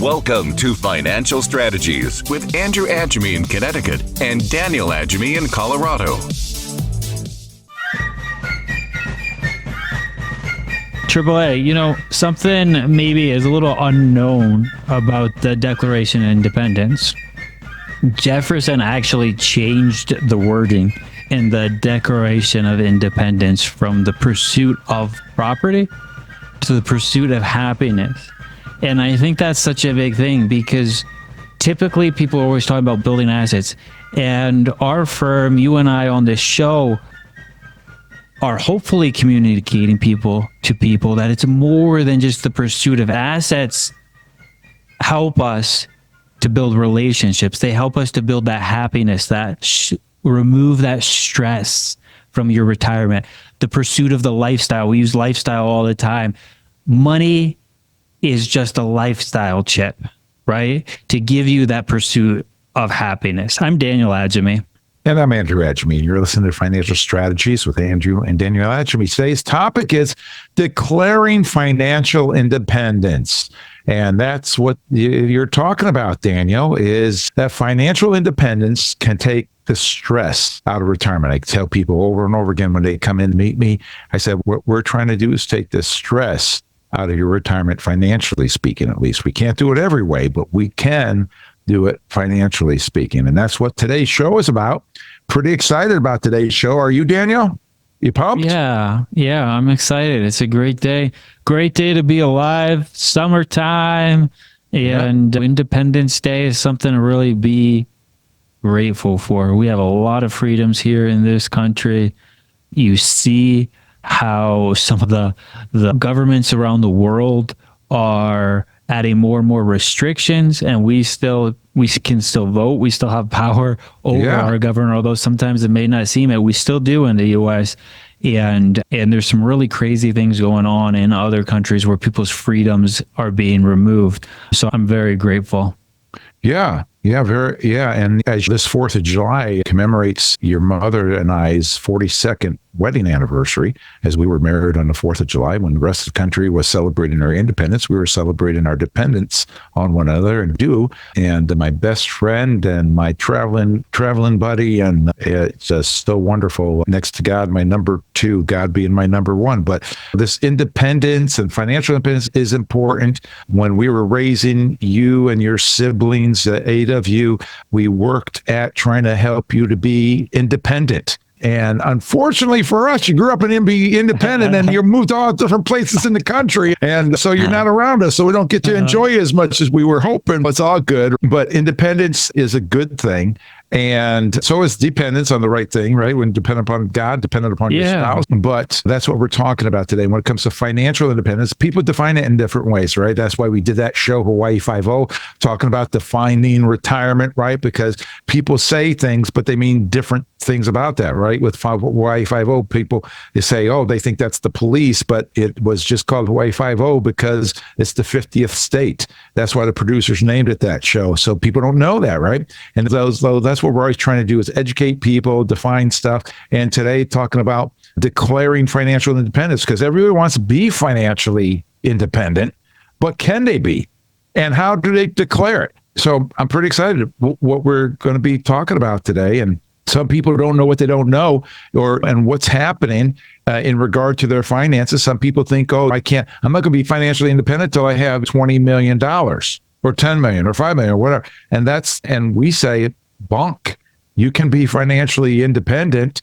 Welcome to Financial Strategies with Andrew Agemy in Connecticut and Daniel Agemy in Colorado. AAA, something maybe is a little unknown about the Declaration of Independence. Jefferson actually changed the wording in the Declaration of Independence from the pursuit of property to the pursuit of happiness. And I think that's such a big thing because typically people are always talking about building assets. And our firm, you and I on this show, are hopefully communicating to people that it's more than just the pursuit of assets. Help us to build relationships. They help us to build that happiness, that remove that stress from your retirement. The pursuit of the lifestyle. We use lifestyle all the time. Money is just a lifestyle chip, right? To give you that pursuit of happiness. I'm Daniel Agemy. And I'm Andrew Agemy. You're listening to Financial Strategies with Andrew and Daniel Agemy. Today's topic is declaring financial independence. And that's what you're talking about, Daniel, is that financial independence can take the stress out of retirement. I tell people over and over again when they come in to meet me, I said, what we're trying to do is take the stress out of your retirement, financially speaking, at least. We can't do it every way, but we can do it financially speaking. And that's what today's show is about. Pretty excited about today's show. Are you, Daniel? You pumped? Yeah, I'm excited. It's a great day. Great day to be alive. Summertime and Independence Day is something to really be grateful for. We have a lot of freedoms here in this country. You see how some of the governments around the world are adding more and more restrictions, and we can still vote. We still have power over our government, although sometimes it may not seem it. We still do in the U.S. And there's some really crazy things going on in other countries where people's freedoms are being removed. So I'm very grateful. Yeah. And as this 4th of July commemorates your mother and I's 42nd wedding anniversary, as we were married on the 4th of July, when the rest of the country was celebrating our independence, we were celebrating our dependence on one another and my best friend and my traveling buddy. And it's just so wonderful. Next to God, my number 2, God being my number 1. But this independence and financial independence is important. When we were raising you and your siblings, 8 of you, we worked at trying to help you to be independent. And unfortunately for us, you grew up and be independent and you moved to all different places in the country. And so you're not around us. So we don't get to enjoy you as much as we were hoping. It's all good. But independence is a good thing. And so is dependence on the right thing, right? When dependent upon God, dependent upon your spouse. But that's what we're talking about today. When it comes to financial independence, people define it in different ways, right? That's why we did that show, Hawaii 5-0, talking about defining retirement, right? Because people say things, but they mean different things about that, right? With Hawaii 5-0, people, they say, they think that's the police, but it was just called Hawaii 5-0 because it's the 50th state. That's why the producers named it that show. So people don't know that, right? And that's what we're always trying to do is educate people, define stuff. And today talking about declaring financial independence, because everybody wants to be financially independent, but can they be? And how do they declare it? So I'm pretty excited what we're going to be talking about today. And some people don't know what they don't know and what's happening in regard to their finances. Some people think, I'm not going to be financially independent until I have $20 million or $10 million or $5 million or whatever. And we say, bonk. You can be financially independent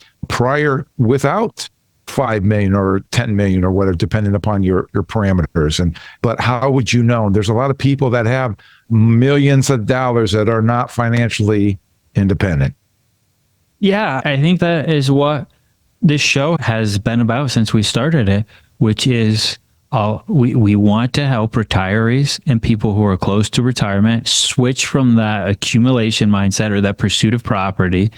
without 5 million or 10 million or whatever, depending upon your parameters. But how would you know? There's a lot of people that have millions of dollars that are not financially independent. Yeah, I think that is what this show has been about since we started it, which is we want to help retirees and people who are close to retirement switch from that accumulation mindset or that pursuit of property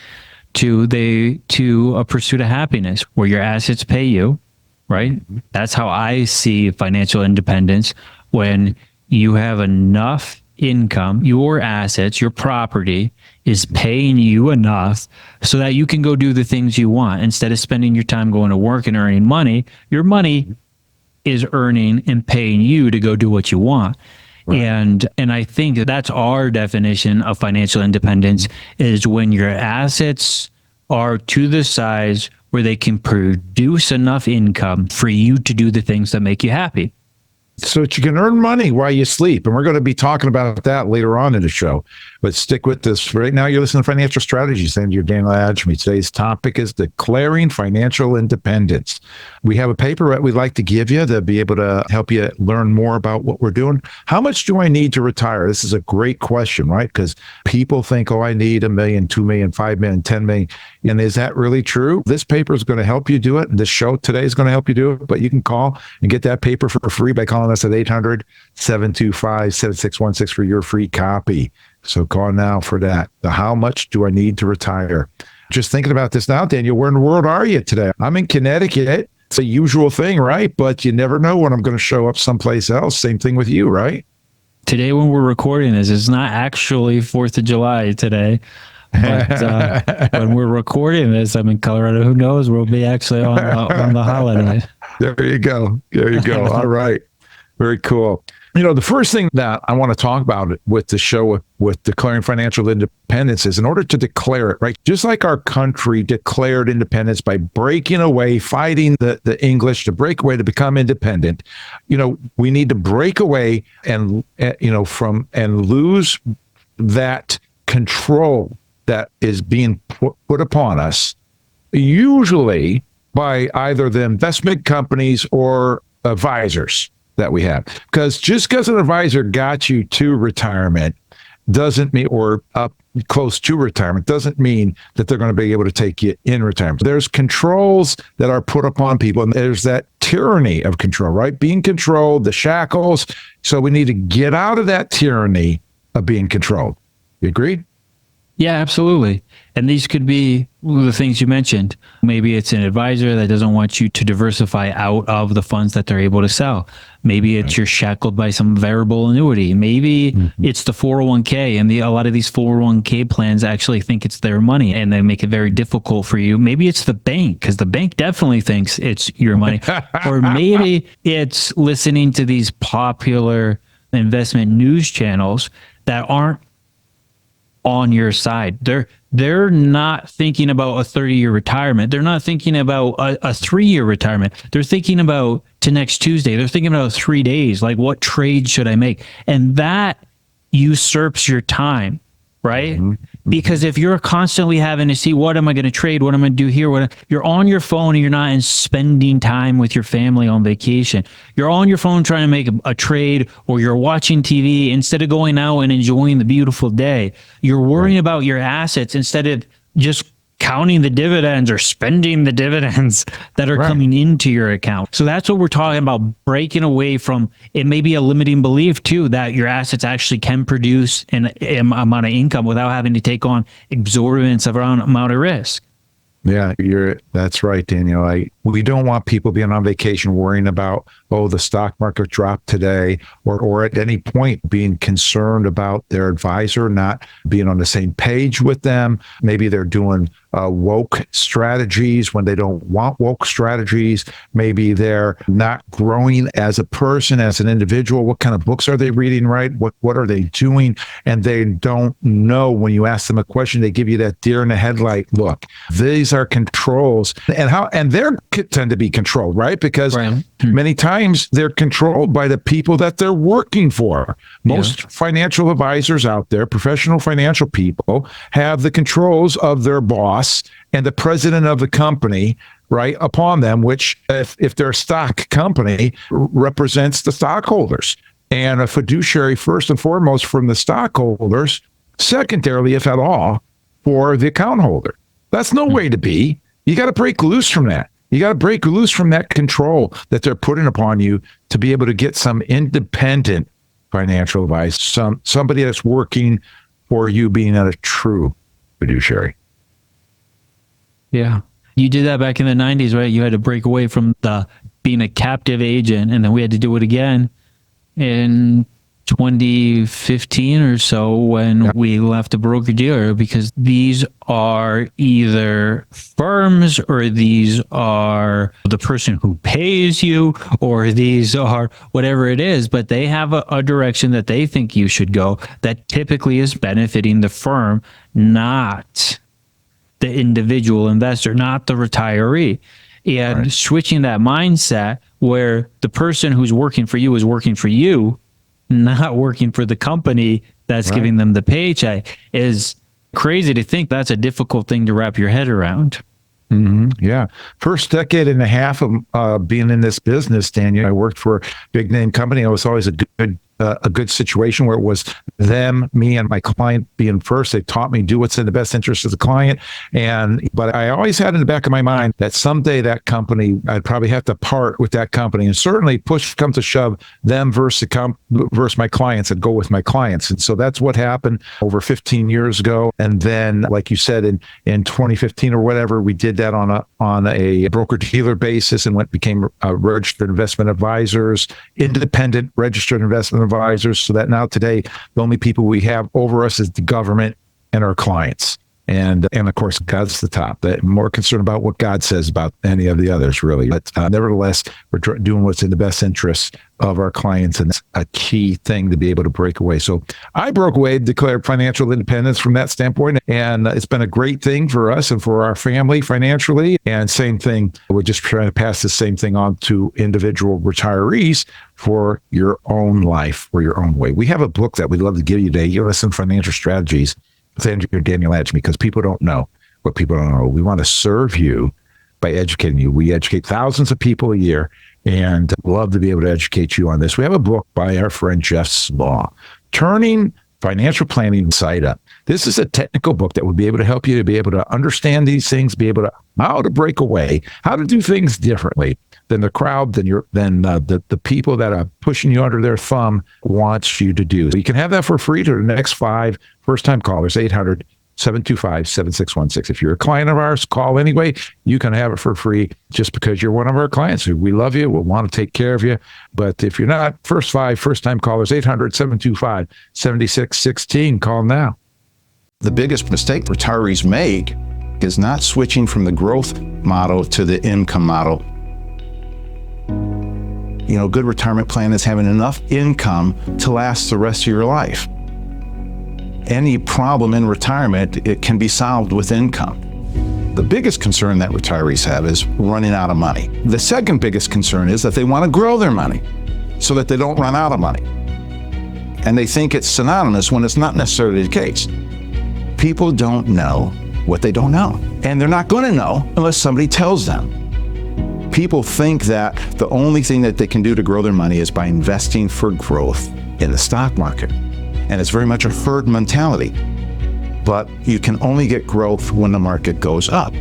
to a pursuit of happiness where your assets pay you, right? That's how I see financial independence. When you have enough income, your assets, your property is paying you enough so that you can go do the things you want. Instead of spending your time going to work and earning money, your money is earning and paying you to go do what you want. Right. And I think that's our definition of financial independence is when your assets are to the size where they can produce enough income for you to do the things that make you happy. So that you can earn money while you sleep. And we're going to be talking about that later on in the show. But stick with this. Right now, you're listening to Financial Strategies, and you're Daniel Agemy. Today's topic is declaring financial independence. We have a paper that we'd like to give you to be able to help you learn more about what we're doing. How much do I need to retire? This is a great question, right? Because people think, oh, I need $1 million, $2 million, $5 million, $10 million. And is that really true? This paper is going to help you do it. This show today is going to help you do it. But you can call and get that paper for free by calling us at 800-725-7616 for your free copy. So call now for that. The how much do I need to retire? Just thinking about this now, Daniel, where in the world are you today? I'm in Connecticut. It's a usual thing, right? But you never know when I'm going to show up someplace else. Same thing with you, right? Today, when we're recording this, it's not actually 4th of July today. But when we're recording this, I'm in Colorado. Who knows? We'll be actually on the holiday. There you go. There you go. All right. Very cool. You know, the first thing that I want to talk about with the show with declaring financial independence is in order to declare it, right? Just like our country declared independence by breaking away, fighting the English to break away to become independent, you know, we need to break away and, from and lose that control that is being put upon us, usually by either the investment companies or advisors that we have. Because just because an advisor got you to retirement doesn't mean, or up close to retirement, doesn't mean that they're going to be able to take you in retirement. There's controls that are put upon people, and there's that tyranny of control, right? Being controlled, the shackles. So we need to get out of that tyranny of being controlled. You agree? Yeah, absolutely. And these could be the things you mentioned. Maybe it's an advisor that doesn't want you to diversify out of the funds that they're able to sell. Maybe it's you're shackled by some variable annuity. Maybe it's the 401k, and a lot of these 401k plans actually think it's their money, and they make it very difficult for you. Maybe it's the bank, because the bank definitely thinks it's your money. Or maybe it's listening to these popular investment news channels that aren't on your side. They're not thinking about a 30-year retirement. They're not thinking about a 3-year retirement. They're thinking about to next Tuesday. They're thinking about 3 days. Like, what trade should I make? And that usurps your time, right? Because if you're constantly having to see, what am I going to trade? What am I going to do here? You're on your phone and you're not spending time with your family on vacation. You're on your phone trying to make a trade, or you're watching TV instead of going out and enjoying the beautiful day. You're worrying about your assets instead of just counting the dividends or spending the dividends that are coming into your account. So that's what we're talking about, breaking away from. It may be a limiting belief too, that your assets actually can produce an amount of income without having to take on exorbitance of amount of risk. Yeah, that's right, Daniel. We don't want people being on vacation worrying about, the stock market dropped today, or at any point being concerned about their advisor not being on the same page with them. Maybe they're doing woke strategies when they don't want woke strategies. Maybe they're not growing as a person, as an individual. What kind of books are they reading, right? What are they doing? And they don't know. When you ask them a question, they give you that deer in the headlight look. These are controls, and they're tend to be controlled, right? Because many times they're controlled by the people that they're working for. Most financial advisors out there, professional financial people, have the controls of their boss and the president of the company, right, upon them, which if they're a stock company, represents the stockholders. And a fiduciary, first and foremost, from the stockholders, secondarily, if at all, for the account holder. That's no way to be. You got to break loose from that. You got to break loose from that control that they're putting upon you to be able to get some independent financial advice, somebody that's working for you, being a true fiduciary. Yeah. You did that back in the 90s, right? You had to break away from being a captive agent, and then we had to do it again in 2015 or so when we left a broker dealer, because these are either firms or these are the person who pays you or these are whatever it is, but they have a direction that they think you should go that typically is benefiting the firm, not the individual investor, not the retiree. And switching that mindset where the person who's working for you is working for you, not working for the company that's giving them the paycheck, is crazy to think. That's a difficult thing to wrap your head around. Yeah. First decade and a half of being in this business, Daniel, I worked for a big name company. It was always a good situation where it was them, me, and my client being first. They taught me do what's in the best interest of the client. But I always had in the back of my mind that someday that company, I'd probably have to part with that company. And certainly push comes to shove, them versus my clients, and go with my clients. And so that's what happened over 15 years ago. And then, like you said, in 2015 or whatever, we did that on a broker dealer basis and became registered investment advisors, independent registered investment advisors, so that now today the only people we have over us is the government and our clients. And of course, God's the top. That more concerned about what God says about any of the others, really. But nevertheless, we're doing what's in the best interest of our clients, and it's a key thing to be able to break away. So I broke away, declared financial independence from that standpoint, and it's been a great thing for us and for our family financially. And same thing, we're just trying to pass the same thing on to individual retirees for your own life, for your own way. We have a book that we'd love to give you today, U.S. and Financial Strategies, with Andrew and Daniel Agemy, because people don't know what people don't know. We want to serve you by educating you. We educate thousands of people a year, and love to be able to educate you on this. We have a book by our friend Jeff Slaw, Turning Financial Planning Side Up. This is a technical book that will be able to help you to be able to understand these things, be able to how to break away, how to do things differently than the crowd, than the people that are pushing you under their thumb wants you to do. So you can have that for free to the next 5 first-time callers, 800-725-7616. If you're a client of ours, call anyway. You can have it for free just because you're one of our clients. We love you. We'll want to take care of you. But if you're not, first-time callers, 800-725-7616. Call now. The biggest mistake retirees make is not switching from the growth model to the income model. You know, a good retirement plan is having enough income to last the rest of your life. Any problem in retirement, it can be solved with income. The biggest concern that retirees have is running out of money. The second biggest concern is that they want to grow their money so that they don't run out of money. And they think it's synonymous when it's not necessarily the case. People don't know what they don't know. And they're not going to know unless somebody tells them. People think that the only thing that they can do to grow their money is by investing for growth in the stock market. And it's very much a herd mentality. But you can only get growth when the market goes up.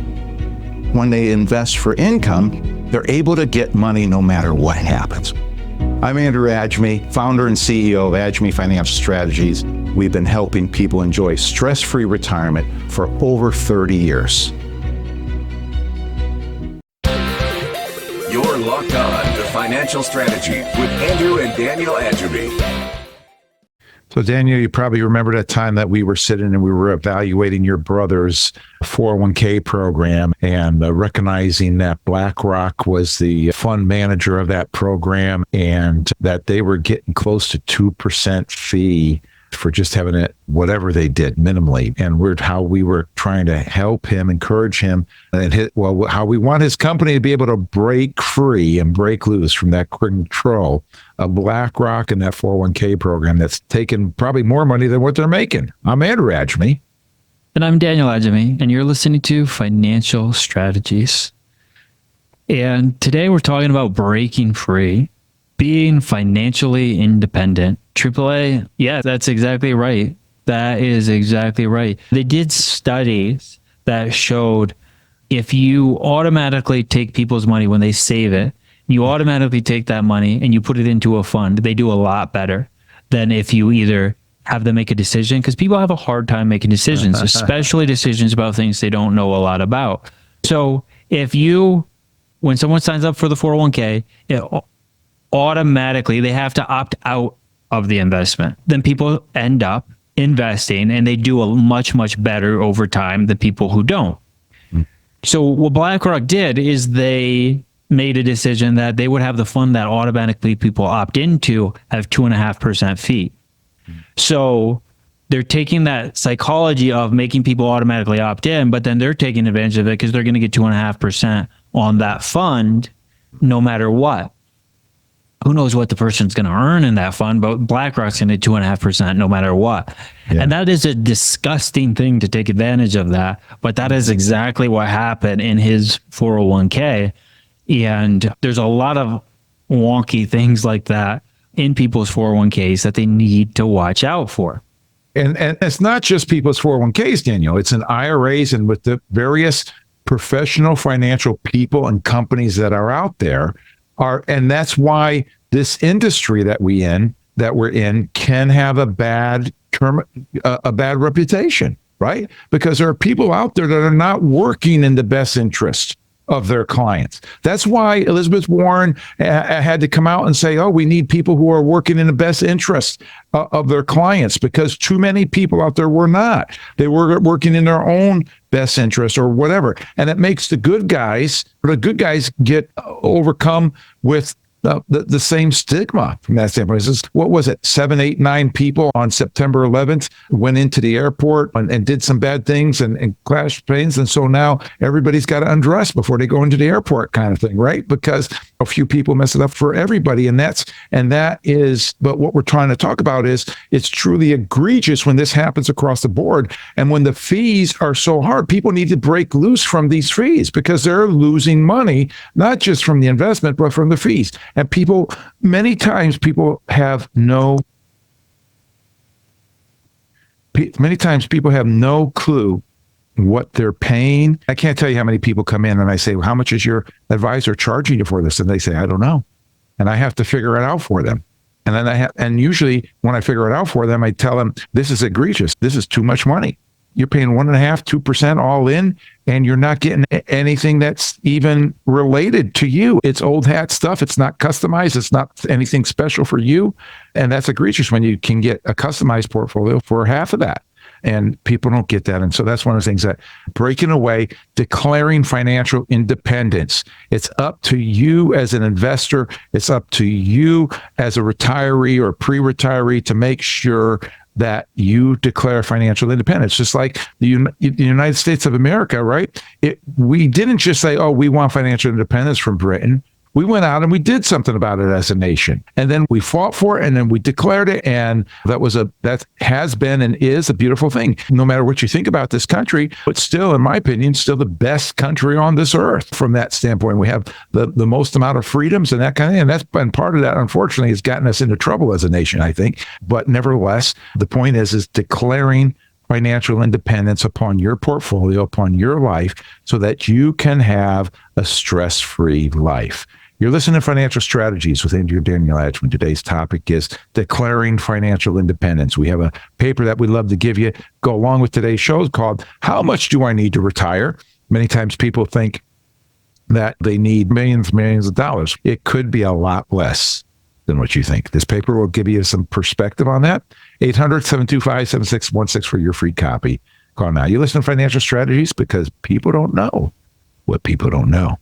When they invest for income, they're able to get money no matter what happens. I'm Andrew Agemy, founder and CEO of Agemy Financial Strategies. We've been helping people enjoy stress-free retirement for over 30 years. You're locked on to Financial Strategies with Andrew and Daniel Agemy. So Daniel, you probably remember that time that we were sitting and we were evaluating your brother's 401k program and recognizing that BlackRock was the fund manager of that program and that they were getting close to 2% fee for just having it, whatever they did, minimally. And how we were trying to help him, encourage him, and how we want his company to be able to break free and break loose from that control of BlackRock and that 401k program that's taking probably more money than what they're making. I'm Andrew Agemy. And I'm Daniel Agemy, and you're listening to Financial Strategies. And today we're talking about breaking free, being financially independent. AAA, yeah, that's exactly right. That is exactly right. They did studies that showed if you automatically take people's money when they save it, you automatically take that money and you put it into a fund, they do a lot better than if you either have them make a decision, because people have a hard time making decisions, especially decisions about things they don't know a lot about. So when someone signs up for the 401k, it automatically, they have to opt out of the investment, then people end up investing and they do a much, much better over time than people who don't. So what BlackRock did is they made a decision that they would have the fund that automatically people opt into have 2.5% fee. So they're taking that psychology of making people automatically opt in, but then they're taking advantage of it because they're going to get 2.5% on that fund no matter what. Who knows what the person's going to earn in that fund, but BlackRock's going to get 2.5% no matter what. Yeah. And that is a disgusting thing to take advantage of that. But that is exactly what happened in his 401k. And there's a lot of wonky things like that in people's 401ks that they need to watch out for. And it's not just people's 401ks, Daniel. It's in IRAs and with the various professional financial people and companies that are out there. And that's why this industry that we're in can have a bad reputation, right? Because there are people out there that are not working in the best interest of their clients. That's why Elizabeth Warren had to come out and say, oh, we need people who are working in the best interest of their clients, because too many people out there were not. They were working in their own best interest or whatever. And it makes the good guys get overcome with the same stigma from that standpoint. What was it? 7, 8, 9 people on September 11th went into the airport and did some bad things and crashed planes. And so now everybody's got to undress before they go into the airport kind of thing, right? Because a few people mess it up for everybody. But what we're trying to talk about is it's truly egregious when this happens across the board. And when the fees are so hard, people need to break loose from these fees because they're losing money, not just from the investment, but from the fees. And many times people have no clue what they're paying. I can't tell you how many people come in and I say, well, how much is your advisor charging you for this? And they say, I don't know. And I have to figure it out for them. And then and usually when I figure it out for them, I tell them, this is egregious. This is too much money. You're paying 1.5%, 2% all in, and you're not getting anything that's even related to you. It's old hat stuff. It's not customized. It's not anything special for you. And that's egregious when you can get a customized portfolio for half of that. And people don't get that. And so that's one of the things that breaking away, declaring financial independence. It's up to you as an investor. It's up to you as a retiree or pre-retiree to make sure that you declare financial independence, just like the United States of America, right? We didn't just say, oh, we want financial independence from Britain. We went out and we did something about it as a nation. And then we fought for it and then we declared it. And that has been and is a beautiful thing. No matter what you think about this country, but still, in my opinion, still the best country on this earth from that standpoint. We have the most amount of freedoms and that kind of thing. And that's been part of that, unfortunately, has gotten us into trouble as a nation, I think. But nevertheless, the point is declaring financial independence upon your portfolio, upon your life, so that you can have a stress-free life. You're listening to Financial Strategies with Andrew and Daniel Agemy. Today's topic is declaring financial independence. We have a paper that we'd love to give you, go along with today's show, called How Much Do I Need to Retire? Many times people think that they need millions of dollars. It could be a lot less than what you think. This paper will give you some perspective on that. 800-725-7616 for your free copy. Call now. You listen to Financial Strategies because people don't know what people don't know.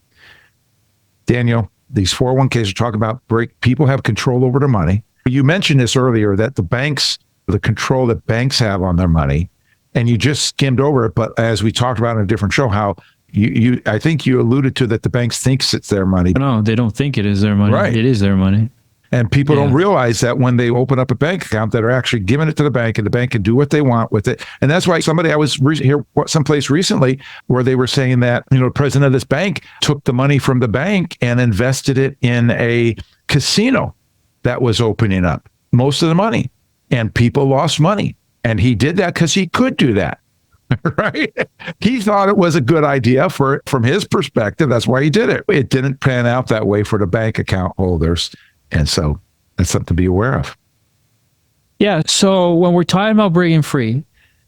Daniel, these 401ks are talking about people have control over their money. You mentioned this earlier, that the control that banks have on their money, and you just skimmed over it. But as we talked about in a different show, how I think you alluded to that the banks thinks it's their money. No, they don't think it is their money. Right. It is their money. And people don't realize that when they open up a bank account, that are actually giving it to the bank, and the bank can do what they want with it. And that's why I was here someplace recently where they were saying that, the president of this bank took the money from the bank and invested it in a casino that was opening up, most of the money, and people lost money. And he did that because he could do that. Right? He thought it was a good idea from his perspective. That's why he did it. It didn't pan out that way for the bank account holders. And so that's something to be aware of. Yeah. So when we're talking about breaking free,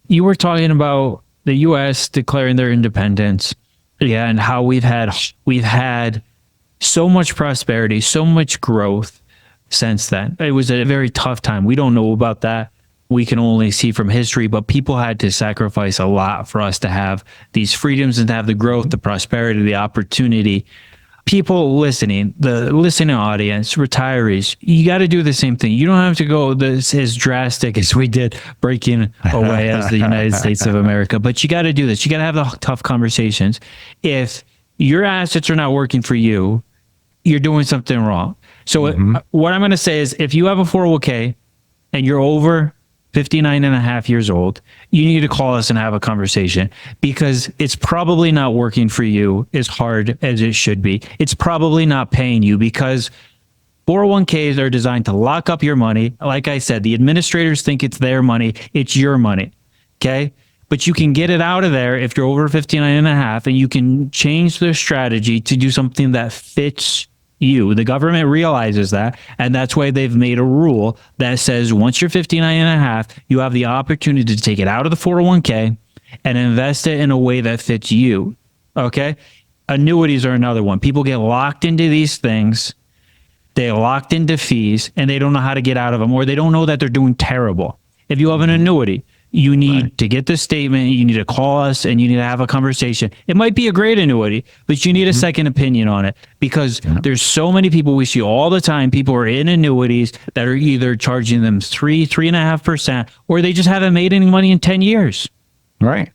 you were talking about the U.S. declaring their independence. Yeah. And how we've had so much prosperity, so much growth since then. It was a very tough time. We don't know about that. We can only see from history, but people had to sacrifice a lot for us to have these freedoms and to have the growth, the prosperity, the opportunity. People listening, the listening audience, retirees, you got to do the same thing. You don't have to go this as drastic as we did breaking away as the United States of America, but you got to do this. You got to have the tough conversations. If your assets are not working for you, you're doing something wrong. So what I'm going to say is, if you have a 401k and you're over 59 and a half years old, you need to call us and have a conversation, because it's probably not working for you as hard as it should be. It's probably not paying you, because 401ks are designed to lock up your money. Like I said, the administrators think it's their money. It's your money. Okay. But you can get it out of there if you're over 59 and a half, and you can change the strategy to do something that fits you. The government realizes that, and that's why they've made a rule that says once you're 59 and a half, you have the opportunity to take it out of the 401k and invest it in a way that fits you. Okay? Annuities are another one. People get locked into these things. They're locked into fees, and they don't know how to get out of them, or they don't know that they're doing terrible. If you have an annuity, you need to get the statement, you need to call us, and you need to have a conversation. It might be a great annuity, but you need a second opinion on it, because there's so many people we see all the time. People are in annuities that are either charging them 3.5%, or they just haven't made any money in 10 years. Right.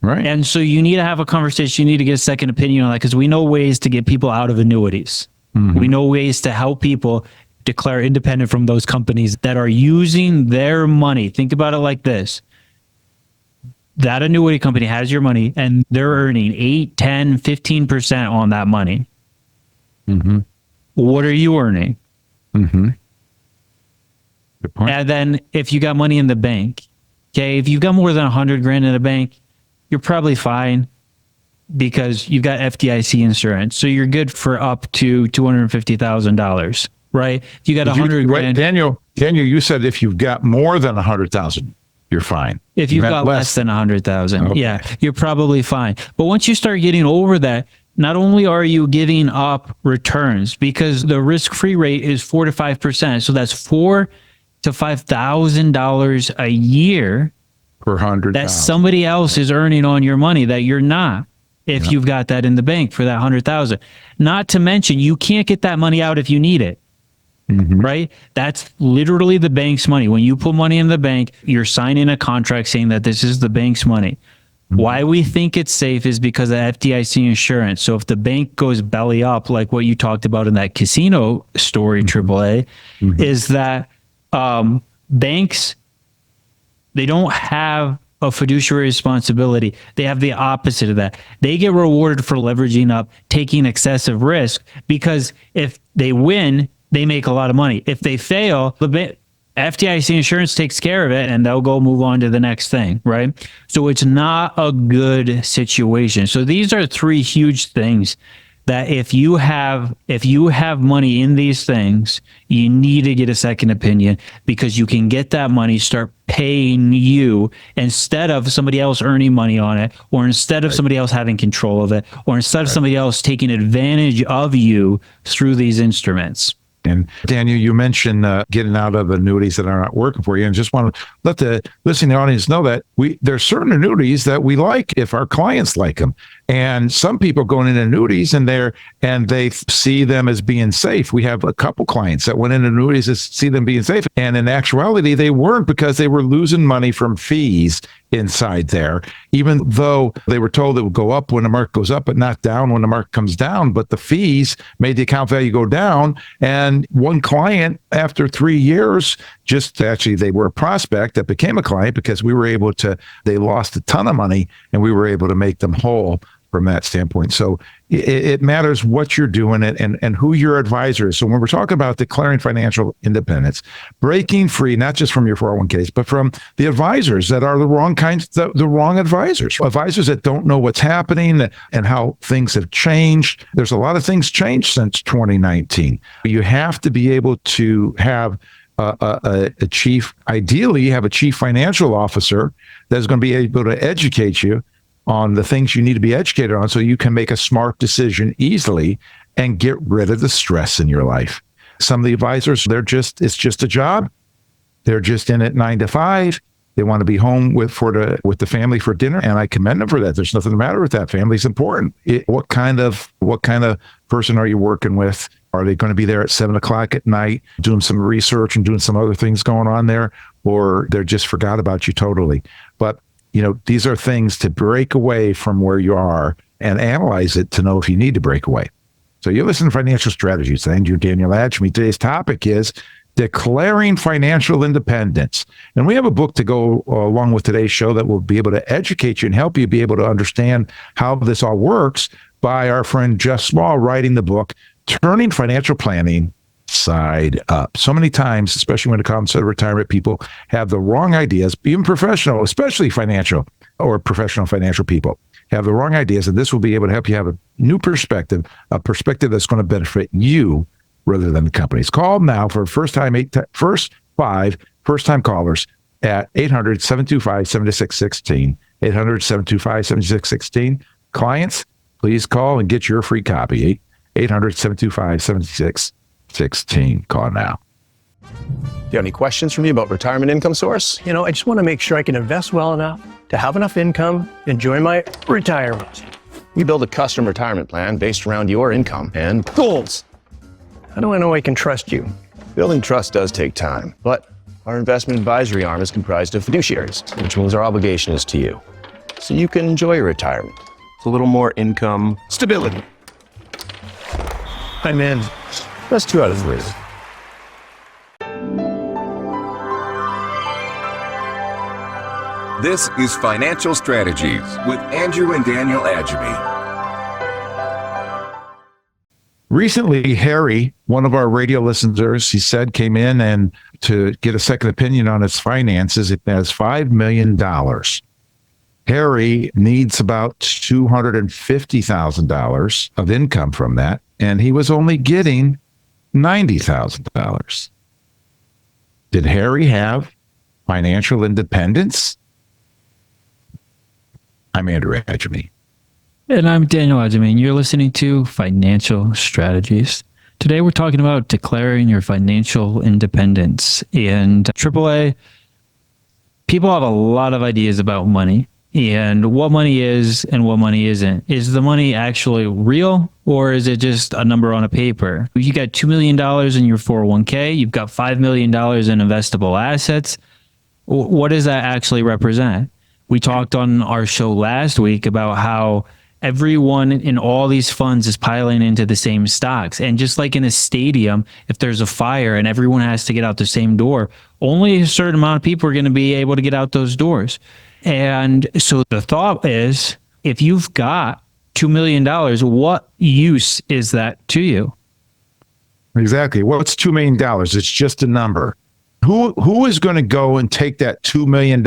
Right. And so you need to have a conversation. You need to get a second opinion on that, because we know ways to get people out of annuities. We know ways to help people declare independent from those companies that are using their money. Think about it like this. That annuity company has your money, and they're earning 8, 10, 15% on that money. What are you earning? Good point. And then if you got money in the bank, okay, if you've got more than 100 grand in the bank, you're probably fine, because you've got FDIC insurance. So you're good for up to $250,000. Right? If you got 100 grand. Daniel, you said if you've got more than 100,000, you're fine. If you've got less than 100,000, okay, yeah, you're probably fine. But once you start getting over that, not only are you giving up returns, because the risk-free rate is 4 to 5%. So that's $4,000 to $5,000 a year per 100,000 that somebody else is earning on your money that you're not. If you've got that in the bank for that 100,000, not to mention you can't get that money out if you need it. Right? That's literally the bank's money. When you put money in the bank, you're signing a contract saying that this is the bank's money. Why we think it's safe is because of FDIC insurance. So if the bank goes belly up, like what you talked about in that casino story, AAA, is that banks, they don't have a fiduciary responsibility. They have the opposite of that. They get rewarded for leveraging up, taking excessive risk, because if they win, they make a lot of money. If they fail, the FDIC insurance takes care of it, and they'll go move on to the next thing, right? So it's not a good situation. So these are three huge things that if you have money in these things, you need to get a second opinion, because you can get that money, start paying you instead of somebody else earning money on it, or instead of somebody else having control of it, or instead of somebody else taking advantage of you through these instruments. And Daniel, you mentioned getting out of annuities that are not working for you, and just want to let the listening audience know that there's certain annuities that we like if our clients like them. And some people going into annuities and they see them as being safe. We have a couple clients that went into annuities to see them being safe, and in actuality, they weren't, because they were losing money from fees inside there, even though they were told it would go up when the market goes up, but not down when the market comes down. But the fees made the account value go down. And one client, after 3 years, they were a prospect that became a client, because they lost a ton of money, and we were able to make them whole from that standpoint. So it matters what you're doing and who your advisor is. So when we're talking about declaring financial independence, breaking free, not just from your 401ks, but from the advisors that are the wrong kinds, the wrong advisors that don't know what's happening and how things have changed. There's a lot of things changed since 2019. You have to be able to have a chief, ideally you have a chief financial officer that's going to be able to educate you on the things you need to be educated on, so you can make a smart decision easily and get rid of the stress in your life. Some of the advisors, it's just a job. They're just in at 9 to 5. They want to be home with the family for dinner, and I commend them for that. There's nothing the matter with that. Family's important. What kind of person are you working with? Are they going to be there at 7 o'clock at night doing some research and doing some other things going on there, or they're just forgot about you totally? But these are things to break away from where you are and analyze it to know if you need to break away. So you're listening to Financial Strategies. Andrew and Daniel Agemy. Today's topic is declaring financial independence. And we have a book to go along with today's show that will be able to educate you and help you be able to understand how this all works by our friend Jeff Small writing the book, Turning Financial Planning Side Up. So many times, especially when it comes to retirement, people have the wrong ideas, even professional, especially financial or professional financial people have the wrong ideas. And this will be able to help you have a new perspective, a perspective that's going to benefit you rather than the companies. Call now for first-time callers at 800-725-7616. 800-725-7616. Clients, please call and get your free copy. 800-725-7616. Call now. Do you have any questions for me about retirement income source? I just want to make sure I can invest well enough to have enough income, enjoy my retirement. We build a custom retirement plan based around your income and goals. How do I know I can trust you? Building trust does take time, but our investment advisory arm is comprised of fiduciaries, which means our obligation is to you. So you can enjoy your retirement. It's a little more income stability. I'm in. That's 2 out of 3. This is Financial Strategies with Andrew and Daniel Agemy. Recently, Harry, one of our radio listeners, he said, came in and to get a second opinion on his finances. It has $5 million. Harry needs about $250,000 of income from that, and he was only getting $90,000. Did Harry have financial independence? I'm Andrew Agemy. And I'm Daniel Agemy, and you're listening to Financial Strategies. Today we're talking about declaring your financial independence. And AAA, people have a lot of ideas about money and what money is and what money isn't. Is the money actually real, or is it just a number on a paper? You got $2 million in your 401k, you've got $5 million in investable assets. What does that actually represent? We talked on our show last week about how everyone in all these funds is piling into the same stocks. And just like in a stadium, if there's a fire and everyone has to get out the same door, only a certain amount of people are going to be able to get out those doors. And so the thought is, if you've got $2 million, what use is that to you? Exactly. What's $2 million? It's just a number. Who is going to go and take that $2 million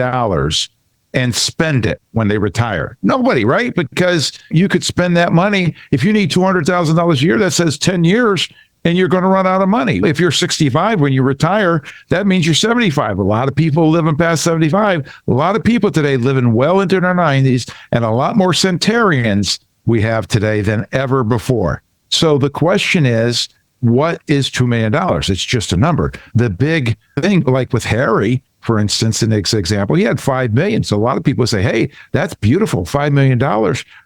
and spend it when they retire? Nobody, right? Because you could spend that money. If you need $200,000 a year, that says 10 years, and you're going to run out of money. If you're 65 when you retire, that means you're 75. A lot of people living past 75. A lot of people today living well into their 90s, and a lot more centenarians we have today than ever before. So the question is, what is $2 million? It's just a number. The big thing, like with Harry, for instance, in this example, he had $5 million. So a lot of people say, hey, that's beautiful, $5 million.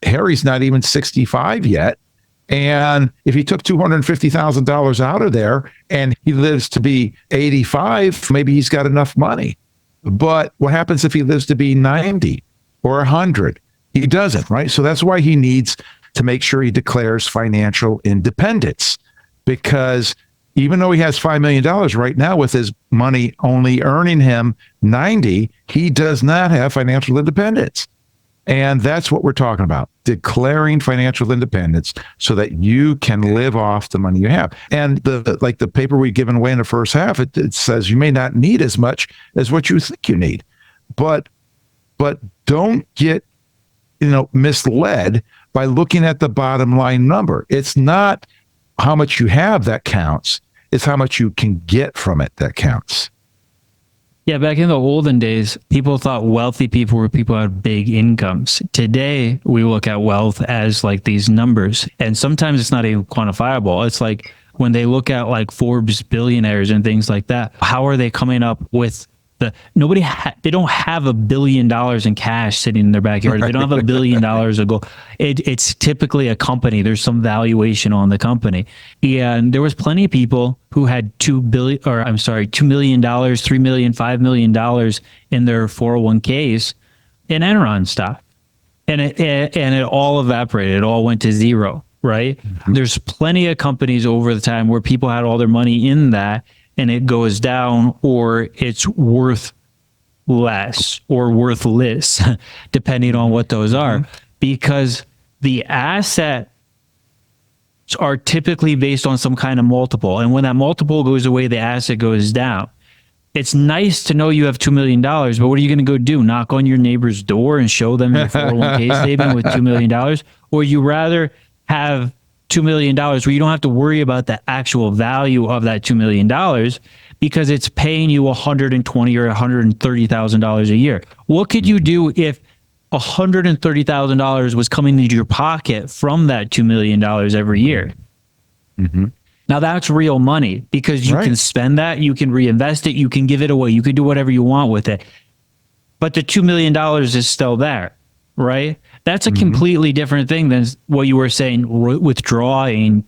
Harry's not even 65 yet. And if he took $250,000 out of there and he lives to be 85, maybe he's got enough money. But what happens if he lives to be 90 or 100? He doesn't, right? So that's why he needs to make sure he declares financial independence, because even though he has $5 million right now with his money only earning him 90, he does not have financial independence. And that's what we're talking about, declaring financial independence so that you can live off the money you have. And the paper we've given away in the first half, it says you may not need as much as what you think you need. But don't get misled by looking at the bottom line number. It's not how much you have that counts. It's how much you can get from it that counts. Yeah, back in the olden days, people thought wealthy people were people who had big incomes. Today, we look at wealth as like these numbers, and sometimes it's not even quantifiable. It's like, when they look at like Forbes billionaires and things like that, how are they coming up with they don't have $1 billion in cash sitting in their backyard. They don't have $1 billion of gold. It's typically a company. There's some valuation on the company. And there was plenty of people who had $2 million, $3 million, $5 million in their 401ks in Enron stock. And it all evaporated. It all went to zero, right? Mm-hmm. There's plenty of companies over the time where people had all their money in that, and it goes down, or it's worth less or worthless, depending on what those are, because the assets are typically based on some kind of multiple. And when that multiple goes away, the asset goes down. It's nice to know you have $2 million, but what are you going to go do? Knock on your neighbor's door and show them your 401k statement with $2 million? Or you rather have $2 million where you don't have to worry about the actual value of that $2 million because it's paying you $120,000 or $130,000 a year. What could you do if $130,000 was coming into your pocket from that $2 million every year? Mm-hmm. Now that's real money, because you can spend that, you can reinvest it, you can give it away, you can do whatever you want with it. But the $2 million is still there, right? That's a completely different thing than what you were saying, withdrawing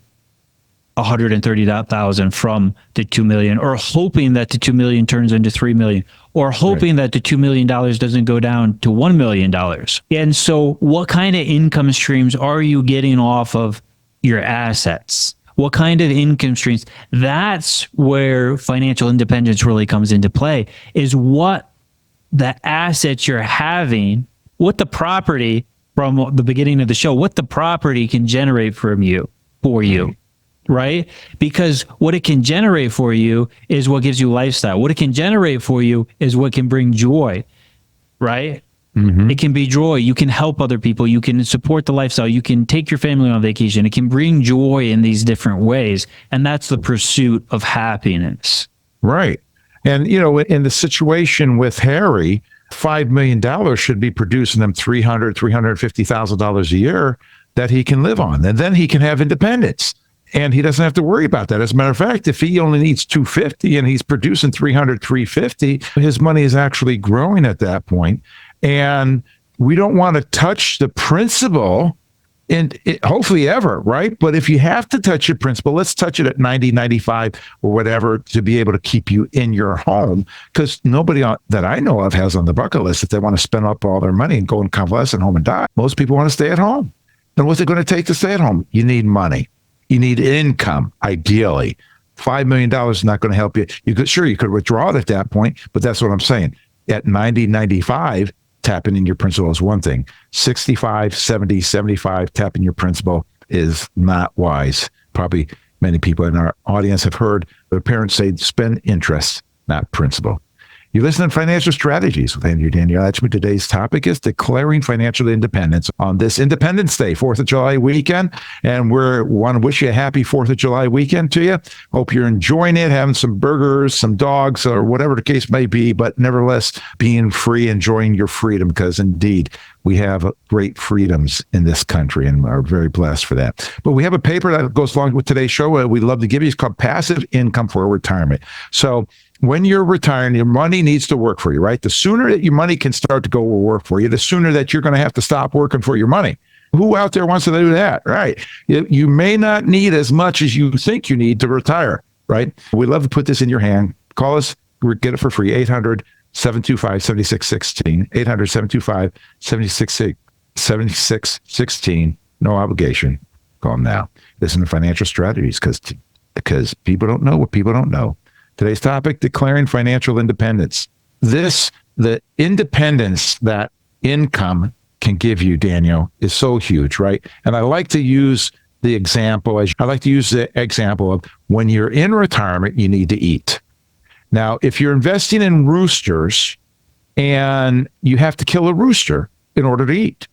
$130,000 from the $2 million, or hoping that the $2 million turns into $3 million, or hoping that the $2 million doesn't go down to $1 million. And so what kind of income streams are you getting off of your assets? What kind of income streams? That's where financial independence really comes into play, is what the assets you're having, what the property, from the beginning of the show, what the property can generate for you, right? Because what it can generate for you is what gives you lifestyle. What it can generate for you is what can bring joy, right? Mm-hmm. It can be joy. You can help other people. You can support the lifestyle. You can take your family on vacation. It can bring joy in these different ways. And that's the pursuit of happiness. Right. And, in the situation with Harry, $5 million should be producing them $350,000 a year that he can live on. And then he can have independence. And he doesn't have to worry about that. As a matter of fact, if he only needs $250 and he's producing $350, his money is actually growing at that point. And we don't want to touch the principal, and hopefully ever, right? But if you have to touch your principal, let's touch it at 90, 95 or whatever to be able to keep you in your home. Because nobody that I know of has on the bucket list that they want to spend up all their money and go and convalescent home and die. Most people want to stay at home. And what's it going to take to stay at home? You need money. You need income, ideally. $5 million is not going to help you. You could withdraw it at that point, but that's what I'm saying. At 90, 95, tapping in your principal is one thing. 65, 70, 75, tapping your principal is not wise. Probably many people in our audience have heard their parents say, spend interest, not principal. You listen to Financial Strategies with Andrew and Daniel Agemy. Today's topic is declaring financial independence on this Independence Day, 4th of July weekend. And we want to wish you a happy 4th of July weekend to you. Hope you're enjoying it, having some burgers, some dogs, or whatever the case may be, but nevertheless, being free, enjoying your freedom, because indeed, we have great freedoms in this country and are very blessed for that. But we have a paper that goes along with today's show we'd love to give you. It's called Passive Income for Retirement. So when you're retiring, your money needs to work for you, right? The sooner that your money can start to go work for you, the sooner that you're going to have to stop working for your money. Who out there wants to do that, right? You may not need as much as you think you need to retire, right? We'd love to put this in your hand. Call us. Get it for free. 800-725-7616. 800-725-7616. No obligation. Call them now. Listen to Financial Strategies, because people don't know what people don't know. Today's topic, declaring financial independence. The independence that income can give you, Daniel, is so huge, right? And I like to use the example of when you're in retirement, you need to eat. Now, if you're investing in roosters and you have to kill a rooster in order to eat,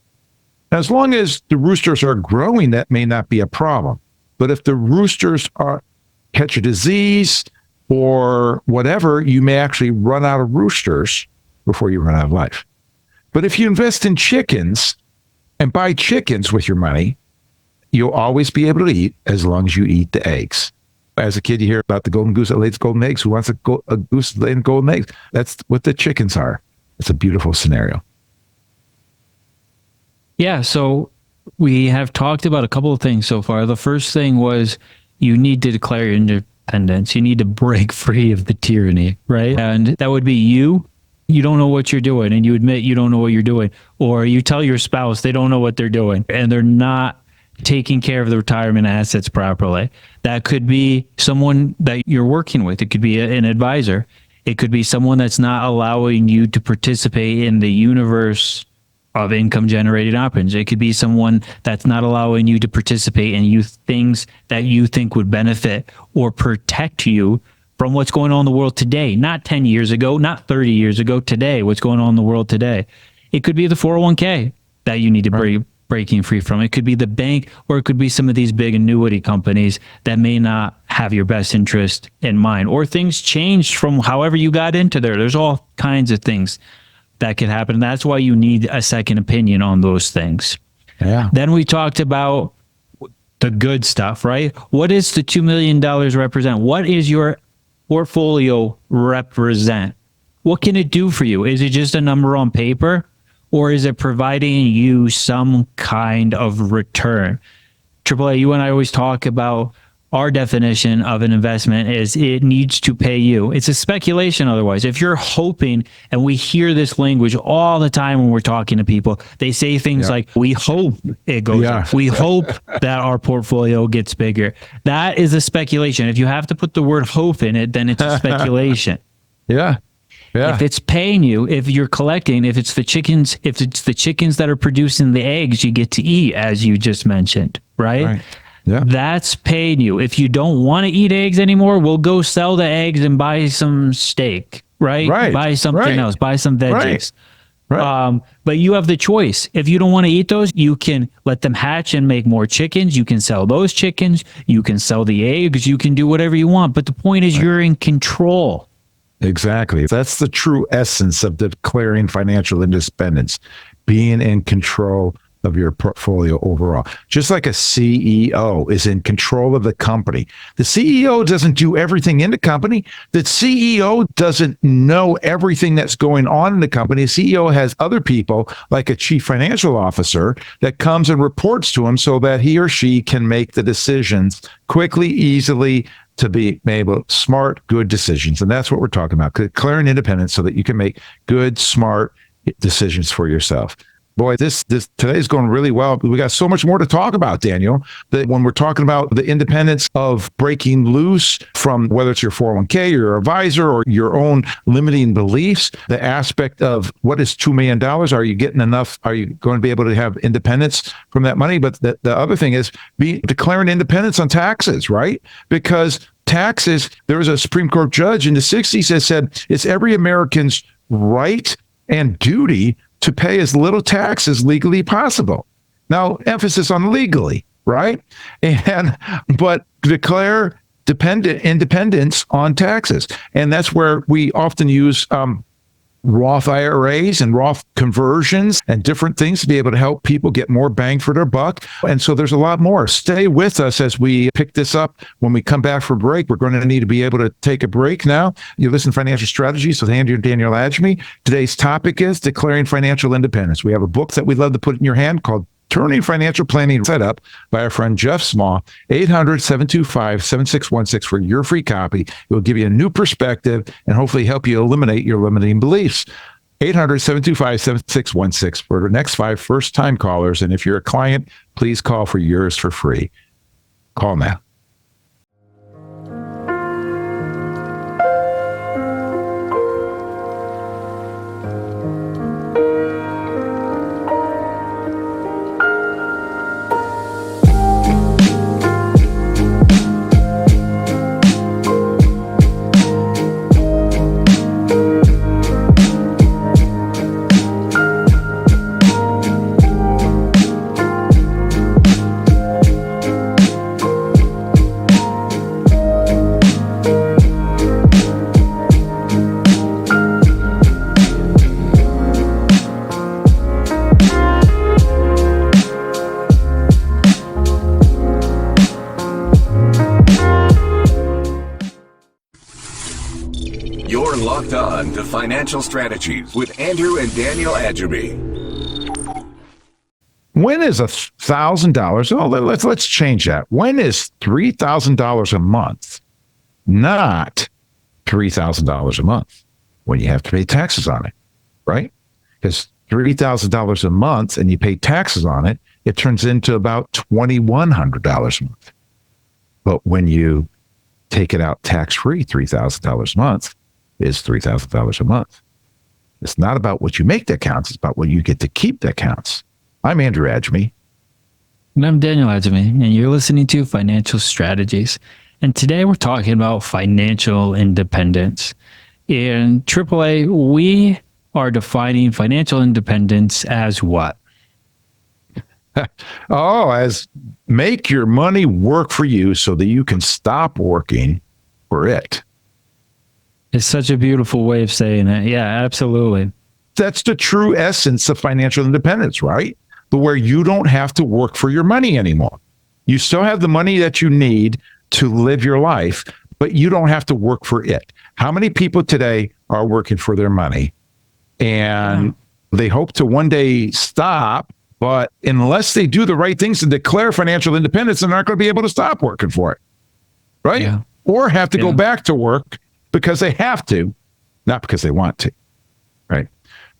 as long as the roosters are growing, that may not be a problem. But if the roosters catch a disease or whatever, you may actually run out of roosters before you run out of life. But if you invest in chickens and buy chickens with your money, you'll always be able to eat as long as you eat the eggs. As a kid, you hear about the golden goose that lays golden eggs. Who wants a goose laying golden eggs? That's what the chickens are. It's a beautiful scenario. Yeah, so we have talked about a couple of things so far. The first thing was you need to declare your independence. You need to break free of the tyranny, right? And that would be you don't know what you're doing, and you admit you don't know what you're doing. Or you tell your spouse they don't know what they're doing, and they're not taking care of the retirement assets properly. That could be someone that you're working with. It could be an advisor. It could be someone that's not allowing you to participate in the universe of income generating options. It could be someone that's not allowing you to participate in things that you think would benefit or protect you from what's going on in the world today, not 10 years ago, not 30 years ago, today, what's going on in the world today. It could be the 401k that you need to breaking free from. It could be the bank, or it could be some of these big annuity companies that may not have your best interest in mind, or things changed from however you got into there. There's all kinds of things that could happen. That's why you need a second opinion on those things. Yeah. Then we talked about the good stuff, right? What does the $2 million represent? What is your portfolio represent? What can it do for you? Is it just a number on paper, or is it providing you some kind of return? AAA, you and I always talk about our definition of an investment is it needs to pay you. It's a speculation otherwise. If you're hoping, and we hear this language all the time when we're talking to people, they say things like, we hope it goes up. We hope that our portfolio gets bigger. That is a speculation. If you have to put the word hope in it, then it's a speculation. Yeah. If it's paying you, if you're collecting, if it's the chickens that are producing the eggs you get to eat, as you just mentioned, right? Yeah. That's paying you. If you don't want to eat eggs anymore, we'll go sell the eggs and buy some steak, right? Buy something else, buy some veggies. Right. But you have the choice. If you don't want to eat those, you can let them hatch and make more chickens. You can sell those chickens. You can sell the eggs. You can do whatever you want. But the point is you're in control. Exactly. That's the true essence of declaring financial independence, being in control of your portfolio overall. Just like a CEO is in control of the company. The CEO doesn't do everything in the company. The CEO doesn't know everything that's going on in the company. The CEO has other people, like a chief financial officer, that comes and reports to him so that he or she can make the decisions quickly, easily, to be able smart, good decisions. And that's what we're talking about, declaring independence so that you can make good, smart decisions for yourself. Boy, this today's going really well. We got so much more to talk about, Daniel, that when we're talking about the independence of breaking loose from whether it's your 401k, your advisor, or your own limiting beliefs, the aspect of what is $2 million? Are you getting enough? Are you going to be able to have independence from that money? But the other thing is declaring independence on taxes, right? Because taxes, there was a Supreme Court judge in the 60s that said it's every American's right and duty to pay as little tax as legally possible. Now, emphasis on legally, right? But declare independence on taxes. And that's where we often use Roth IRAs and Roth conversions and different things to be able to help people get more bang for their buck. And so there's a lot more. Stay with us as we pick this up. When we come back for break, we're going to need to be able to take a break now. You listen to Financial Strategies with Andrew and Daniel Agemy. Today's topic is declaring financial independence. We have a book that we'd love to put in your hand called Turning Financial Planning Setup by our friend Jeff Small. 800-725-7616 for your free copy. It will give you a new perspective and hopefully help you eliminate your limiting beliefs. 800-725-7616 for the next 5 first-time callers. And if you're a client, please call for yours for free. Call now. Financial Strategies with Andrew and Daniel Agemy. When is $1,000? Oh, let's change that. When is $3,000 a month not $3,000 a month? When you have to pay taxes on it, right? Because $3,000 a month and you pay taxes on it, it turns into about $2,100 a month. But when you take it out tax-free, $3,000 a month is $3,000 a month. It's not about what you make that counts. It's about what you get to keep that counts. I'm Andrew Agemy. And I'm Daniel Agemy, and you're listening to Financial Strategies. And today we're talking about financial independence. In AAA, we are defining financial independence as what? As make your money work for you so that you can stop working for it. It's such a beautiful way of saying it. Yeah, absolutely. That's the true essence of financial independence, right? But where you don't have to work for your money anymore. You still have the money that you need to live your life, but you don't have to work for it. How many people today are working for their money and they hope to one day stop, but unless they do the right things and declare financial independence, they're not going to be able to stop working for it, right? Yeah. Or have to go back to work because they have to, not because they want to, right?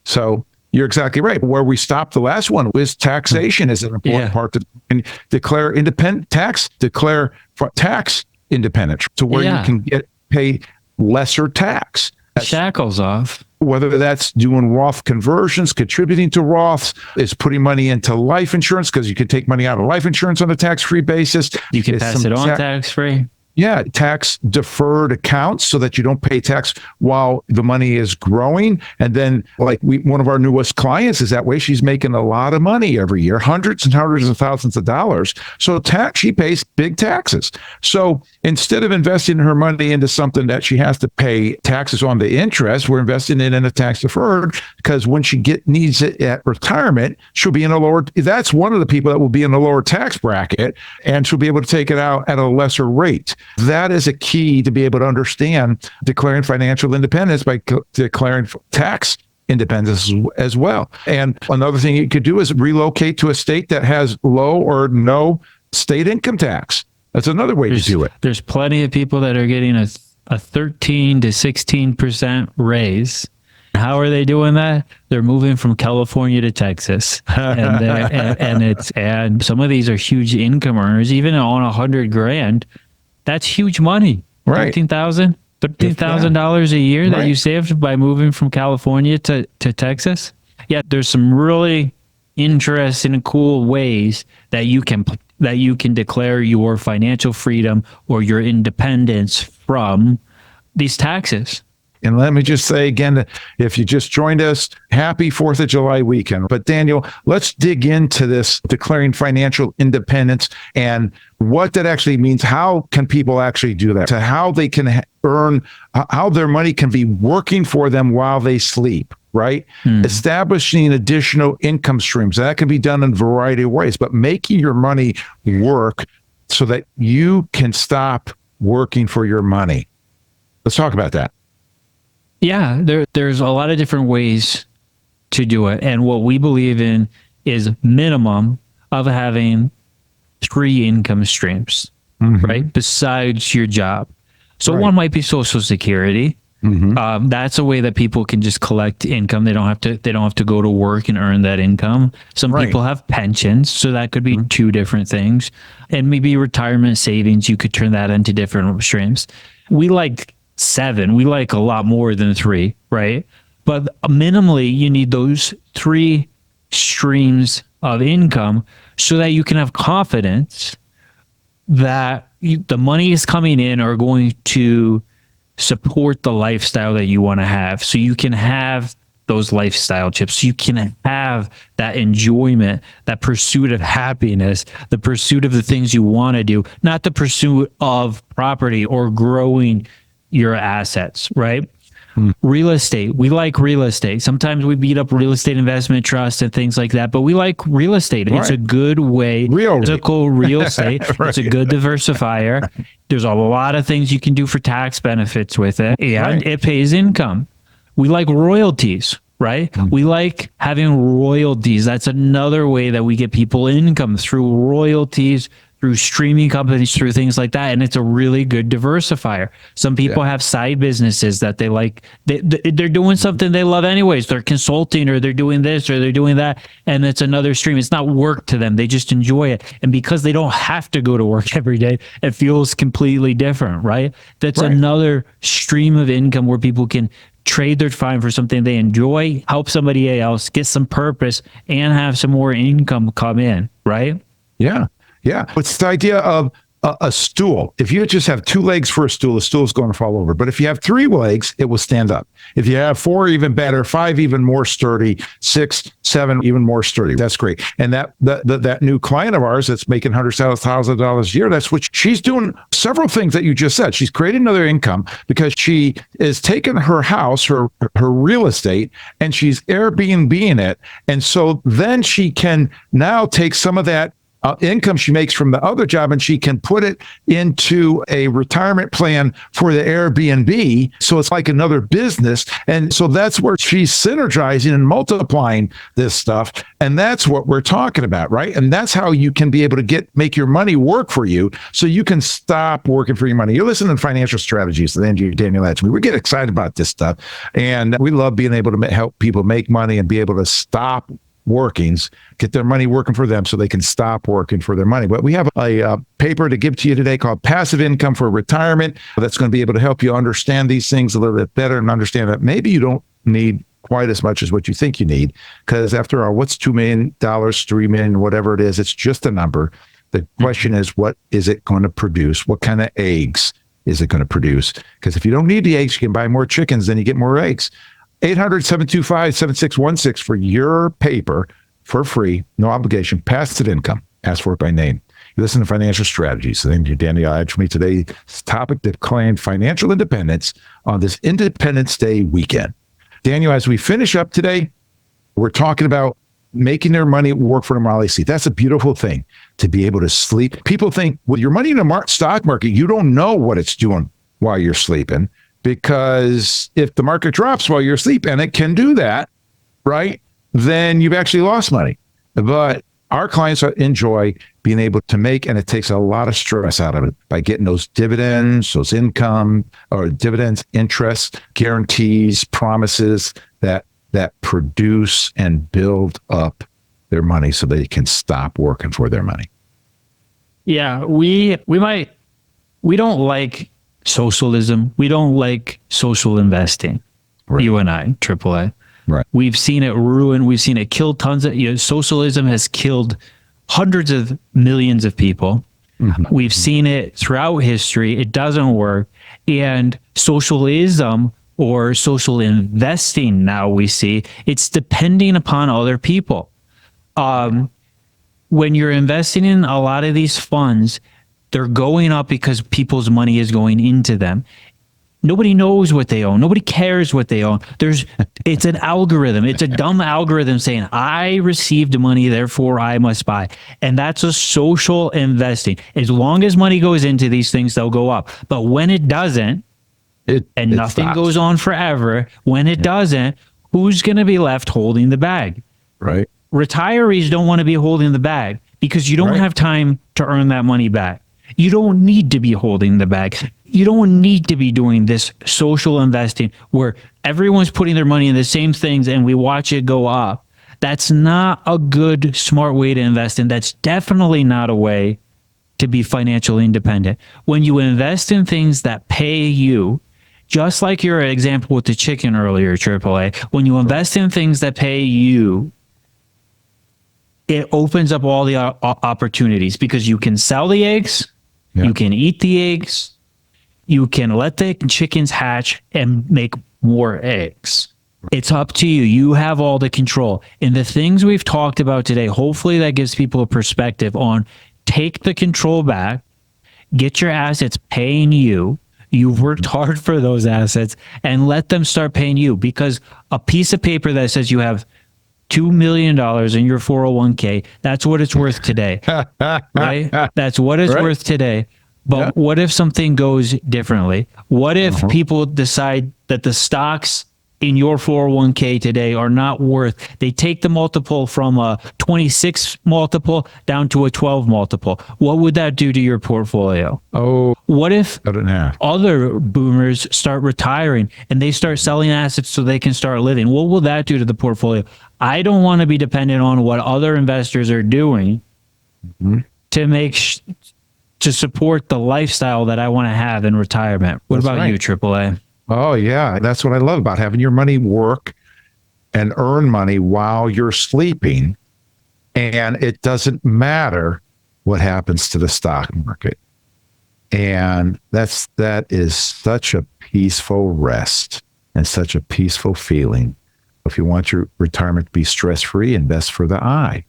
So you're exactly right. Where we stopped the last one was taxation is an important part to declare declare tax independence to where you can pay lesser tax. Shackles off. Whether that's doing Roth conversions, contributing to Roths, is putting money into life insurance because you can take money out of life insurance on a tax-free basis. You can pass it on tax-free. Yeah, tax deferred accounts so that you don't pay tax while the money is growing. And then like one of our newest clients is that way. She's making a lot of money every year, hundreds and hundreds of thousands of dollars. So she pays big taxes. So instead of investing her money into something that she has to pay taxes on the interest, we're investing it in a tax deferred because when she needs it at retirement, she'll be in a lower, that's one of the people that will be in a lower tax bracket and she'll be able to take it out at a lesser rate. That is a key to be able to understand declaring financial independence by declaring tax independence as well. And another thing you could do is relocate to a state that has low or no state income tax. That's another way to do it. There's plenty of people that are getting a 13 to 16% raise. How are they doing that? They're moving from California to Texas, and some of these are huge income earners. Even on $100,000, that's huge money. Right, $13,000 a year that you saved by moving from California to Texas. Yeah, there's some really interesting and cool ways that you can declare your financial freedom or your independence from these taxes. And let me just say again, if you just joined us, happy 4th of July weekend. But Daniel, let's dig into this declaring financial independence and what that actually means. How can people actually do that? To how they can earn, how their money can be working for them while they sleep, right? Establishing additional income streams. That can be done in a variety of ways, but making your money work so that you can stop working for your money. Let's talk about that. Yeah, there's a lot of different ways to do it. And what we believe in is minimum of having 3 income streams, right? Besides your job. So one might be Social Security. That's a way that people can just collect income. They don't have to go to work and earn that income. Some people have pensions, so that could be 2 different things. And maybe retirement savings, you could turn that into different streams. We like 7. We like a lot more than 3, right? But minimally, you need those 3 streams of income so that you can have confidence that the money is coming in are going to support the lifestyle that you want to have. So you can have those lifestyle chips. So you can have that enjoyment, that pursuit of happiness, the pursuit of the things you want to do, not the pursuit of property or growing your assets, right? Real estate. We like real estate. Sometimes we beat up real estate investment trusts and things like that, but we like real estate. It's a good way to go real estate. It's a good diversifier. There's a lot of things you can do for tax benefits with it, and it pays income. We like royalties, right? We like having royalties. That's another way that we get people income, through royalties, through streaming companies, through things like that. And it's a really good diversifier. Some people have side businesses that they like. They're doing something they love anyways. They're consulting, or they're doing this, or they're doing that. And it's another stream. It's not work to them. They just enjoy it. And because they don't have to go to work every day, it feels completely different, right? That's another stream of income where people can trade their time for something they enjoy, help somebody else, get some purpose, and have some more income come in, right? Yeah. Yeah. It's the idea of a stool. If you just have 2 legs for a stool, the stool's going to fall over. But if you have 3 legs, it will stand up. If you have 4, even better, 5, even more sturdy, 6, 7, even more sturdy. That's great. And that new client of ours that's making hundreds of thousands of dollars a year, that's what she's doing. Several things that you just said. She's creating another income because she is taking her house, her real estate, and she's Airbnb-ing it. And so then she can now take some of that income she makes from the other job, and she can put it into a retirement plan for the Airbnb. So it's like another business. And so that's where she's synergizing and multiplying this stuff. And that's what we're talking about, right? And that's how you can be able to make your money work for you, so you can stop working for your money. You're listening to Financial Strategies with Andrew and Daniel Agemy. We get excited about this stuff, and we love being able to help people make money and be able to stop workings, get their money working for them so they can stop working for their money. But we have a paper to give to you today called Passive Income for Retirement that's going to be able to help you understand these things a little bit better and understand that maybe you don't need quite as much as what you think you need. Because after all, what's $2 million, $3 million, whatever it is, it's just a number. The question is, what is it going to produce? What kind of eggs is it going to produce? Because if you don't need the eggs, you can buy more chickens, then you get more eggs. 800-725-7616 for your paper for free, no obligation, passive income. Ask for it by name. You listen to Financial Strategies. So Andrew and Daniel Agemy. Today's topic to claim financial independence on this Independence Day weekend. Daniel, as we finish up today, we're talking about making their money work for them while they sleep. That's a beautiful thing, to be able to sleep. People think, well, your money in the stock market, you don't know what it's doing while you're sleeping. Because if the market drops while you're asleep, and it can do that, right, then you've actually lost money. But our clients enjoy being able to make, and it takes a lot of stress out of it by getting those dividends, those income, or dividends, interest, guarantees, promises that produce and build up their money so they can stop working for their money. Yeah, we don't like socialism. We don't like social investing. Right. You and I, AAA. Right. We've seen it ruin. We've seen it kill tons of. Socialism has killed hundreds of millions of people. Mm-hmm. We've seen it throughout history. It doesn't work. And socialism, or social investing, now we see it's depending upon other people. When you're investing in a lot of these funds, they're going up because people's money is going into them. Nobody knows what they own. Nobody cares what they own. It's an algorithm. It's a dumb algorithm saying, I received money, therefore I must buy. And that's a social investing. As long as money goes into these things, they'll go up. But when it doesn't, and nothing stops. Goes on forever, when it doesn't, who's going to be left holding the bag? Right. Retirees don't want to be holding the bag because you don't have time to earn that money back. You don't need to be holding the bag. You don't need to be doing this social investing where everyone's putting their money in the same things and we watch it go up. That's not a good, smart way to invest in. That's definitely not a way to be financially independent. When you invest in things that pay you, just like your example with the chicken earlier, AAA, when you invest in things that pay you, it opens up all the opportunities because you can sell the eggs, you can eat the eggs, you can let the chickens hatch and make more eggs. It's up to you. You have all the control. And the things we've talked about today, hopefully that gives people a perspective on take the control back, get your assets paying you. You've worked hard for those assets and let them start paying you, because a piece of paper that says you have $2 million in your 401k, that's what it's worth today, right? That's what it's worth today. But what if something goes differently? What if people decide that the stocks in your 401k today are not worth, they take the multiple from a 26 multiple down to a 12 multiple. What would that do to your portfolio? Oh, What if I don't know. other boomers start retiring and they start selling assets so they can start living? What will that do to the portfolio? I don't want to be dependent on what other investors are doing to make to support the lifestyle that I want to have in retirement. What That's about right. you, AAA? Oh, yeah. That's what I love about having your money work and earn money while you're sleeping. And it doesn't matter what happens to the stock market. And that is such a peaceful rest and such a peaceful feeling. If you want your retirement to be stress-free, invest for the I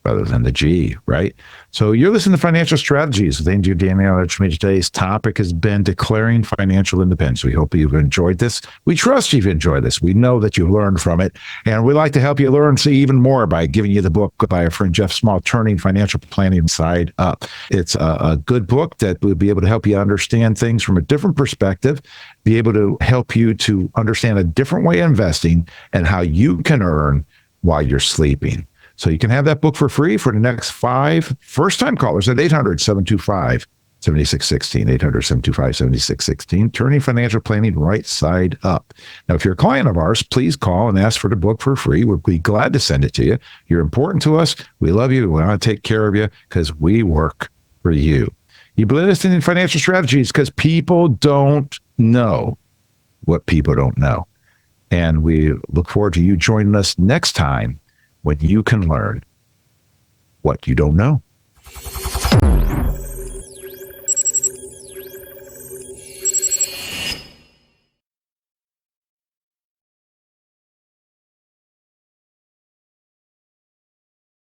rather than the G, right? So you're listening to Financial Strategies with Andrew and Daniel Agemy. Today's topic has been declaring financial independence. We hope you've enjoyed this. We trust you've enjoyed this. We know that you learned from it. And we'd like to help you learn see even more by giving you the book by our friend Jeff Small, Turning Financial Planning Side Up. It's a good book that will be able to help you understand things from a different perspective, be able to help you to understand a different way of investing and how you can earn while you're sleeping. So you can have that book for free for the next 5 first-time callers at 800-725-7616, 800-725-7616, Turning Financial Planning Right Side Up. Now, if you're a client of ours, please call and ask for the book for free. We'll be glad to send it to you. You're important to us. We love you. We want to take care of you because we work for you. You've been listening to Financial Strategies because people don't know what people don't know. And we look forward to you joining us next time when you can learn what you don't know.